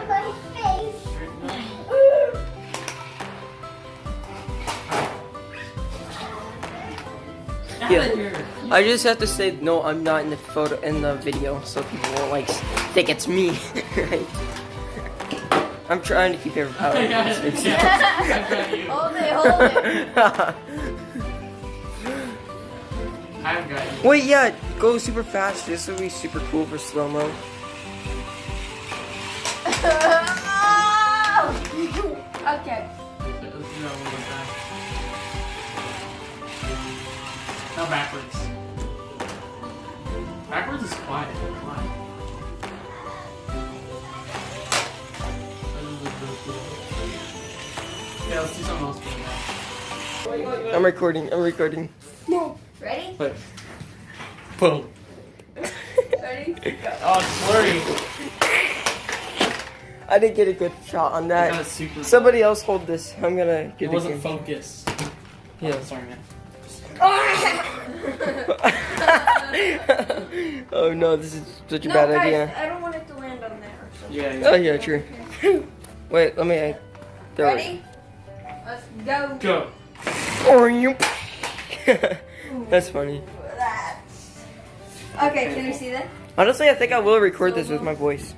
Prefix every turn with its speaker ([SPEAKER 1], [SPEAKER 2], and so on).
[SPEAKER 1] my face.
[SPEAKER 2] Yeah. I just have to say no. I'm not in the photo in the video, so people won't like think it's me. Right? I'm trying to keep everybody.
[SPEAKER 1] Hold it, hold it.
[SPEAKER 2] I've got you. Wait, yeah, go super fast. This will be super cool for slow mo.
[SPEAKER 1] Okay.
[SPEAKER 3] Now backwards. Backwards is quiet. Quiet. Yeah, let's do something else.
[SPEAKER 2] I'm recording. I'm recording.
[SPEAKER 1] No. Ready?
[SPEAKER 3] Wait. Boom.
[SPEAKER 1] Ready? Go.
[SPEAKER 3] Oh, it's blurry.
[SPEAKER 2] I didn't get a good shot on
[SPEAKER 3] That
[SPEAKER 2] that.
[SPEAKER 3] was super.
[SPEAKER 2] Somebody else hold this. I'm gonna
[SPEAKER 3] It
[SPEAKER 2] get
[SPEAKER 3] wasn't
[SPEAKER 2] a
[SPEAKER 3] focused.
[SPEAKER 2] Yeah.
[SPEAKER 3] Oh, sorry, man.
[SPEAKER 2] Oh no, this is such a
[SPEAKER 1] No,
[SPEAKER 2] bad
[SPEAKER 1] guys,
[SPEAKER 2] idea.
[SPEAKER 1] I don't want it to land on there.
[SPEAKER 3] Yeah.
[SPEAKER 2] Oh yeah, true. Wait, let me. There we
[SPEAKER 1] Ready? Let's go.
[SPEAKER 3] Go.
[SPEAKER 2] Or you. That's funny.
[SPEAKER 1] Okay, can you see that?
[SPEAKER 2] Honestly, I think I will record this with my voice.